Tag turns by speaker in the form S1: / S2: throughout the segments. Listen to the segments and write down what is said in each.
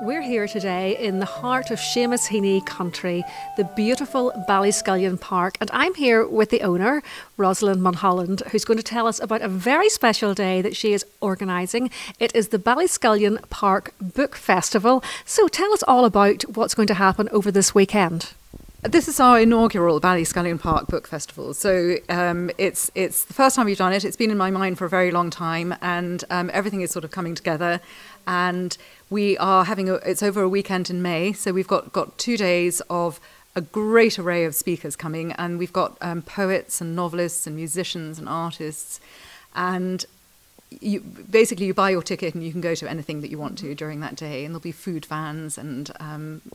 S1: We're here today in the heart of Seamus Heaney country, the beautiful Ballyscullion Park, and I'm here with the owner, Rosalind Mulholland, who's going to tell us about a very special day that she is organising. It is the Ballyscullion Park Book Festival. So tell us all about what's going to happen over this weekend.
S2: This is our inaugural Ballyscullion Park Book Festival. So it's the first time we've done it. It's been in my mind for a very long time, and everything is sort of coming together. And we are it's over a weekend in May, so we've got 2 days of a great array of speakers coming, and we've got poets and novelists and musicians and artists, and you buy your ticket and you can go to anything that you want to during that day, and there'll be food vans and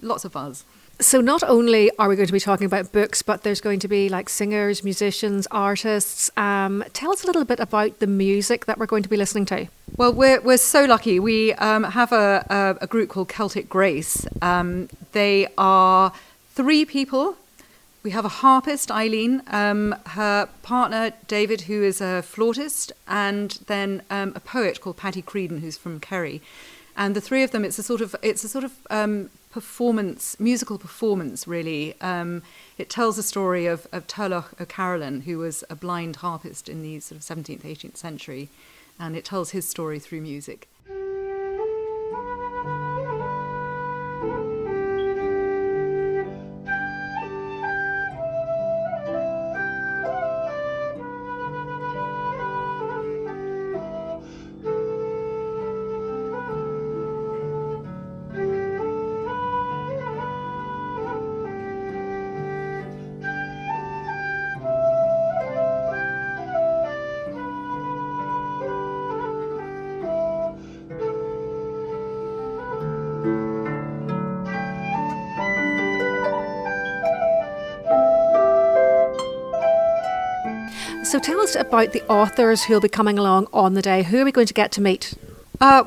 S2: lots of buzz.
S1: So not only are we going to be talking about books, but there's going to be like singers, musicians, artists. Tell us a little bit about the music that we're going to be listening to.
S2: Well, we're so lucky. We have a group called Celtic Grace. They are 3 people. We have a harpist, Eileen, her partner, David, who is a flautist, and then a poet called Paddy Creedon, who's from Kerry. And the 3 of them, it's a sort of musical performance, really. It tells the story of Turlough O'Carolan, who was a blind harpist in the sort of 17th, 18th century, and it tells his story through music.
S1: So tell us about the authors who will be coming along on the day. Who are we going to get to meet?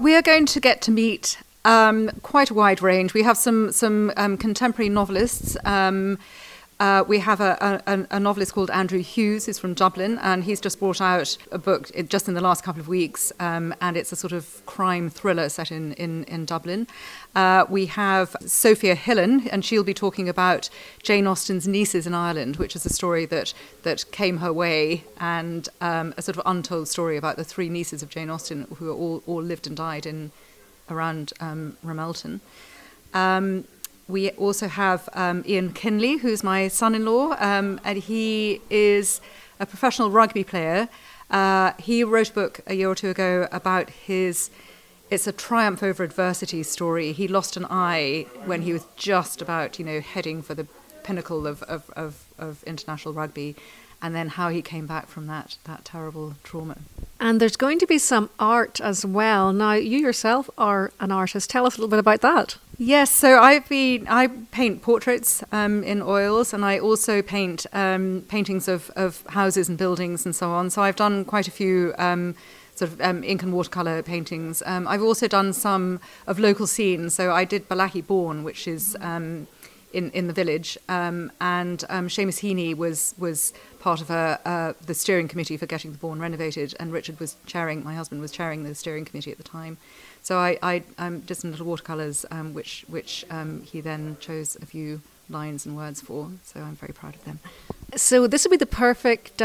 S2: We are going to get to meet quite a wide range. We have some contemporary novelists. We have a novelist called Andrew Hughes, who's from Dublin, and he's just brought out a book just in the last couple of weeks, and it's a sort of crime thriller set in Dublin. We have Sophia Hillen, and she'll be talking about Jane Austen's Nieces in Ireland, which is a story that came her way, and a sort of untold story about the 3 nieces of Jane Austen who all lived and died around Ramelton. We also have Ian Kinley, who's my son-in-law, and he is a professional rugby player. He wrote a book a year or 2 ago about it's a triumph over adversity story. He lost an eye when he was just about, heading for the pinnacle of international rugby, and then how he came back from that terrible trauma.
S1: And there's going to be some art as well. Now, you yourself are an artist. Tell us a little bit about that.
S2: Yes, so I paint portraits in oils, and I also paint paintings of houses and buildings and so on. So I've done quite a few ink and watercolour paintings. I've also done some of local scenes. So I did Ballyscullion Bourne, which is in the village, and Seamus Heaney was part of the steering committee for getting the Bourne renovated, and my husband was chairing the steering committee at the time. So I did some little watercolours, which he then chose a few lines and words for. So I'm very proud of them.
S1: So this would be the perfect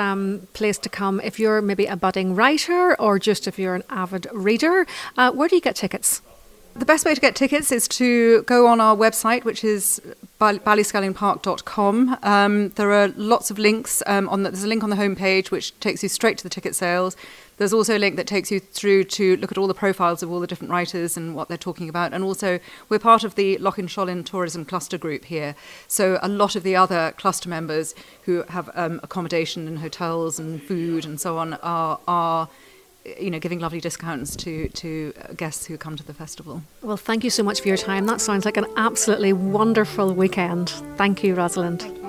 S1: place to come if you're maybe a budding writer, or just if you're an avid reader. Where do you get tickets?
S2: The best way to get tickets is to go on our website, which is ballyscullionpark.com. There are lots of links. There's a link on the homepage which takes you straight to the ticket sales. There's also a link that takes you through to look at all the profiles of all the different writers and what they're talking about. And also, we're part of the Lochinshollin Tourism Cluster Group here. So a lot of the other cluster members who have accommodation and hotels and food and so on are giving lovely discounts to guests who come to the festival.
S1: Well, thank you so much for your time. That sounds like an absolutely wonderful weekend. Thank you, Rosalind.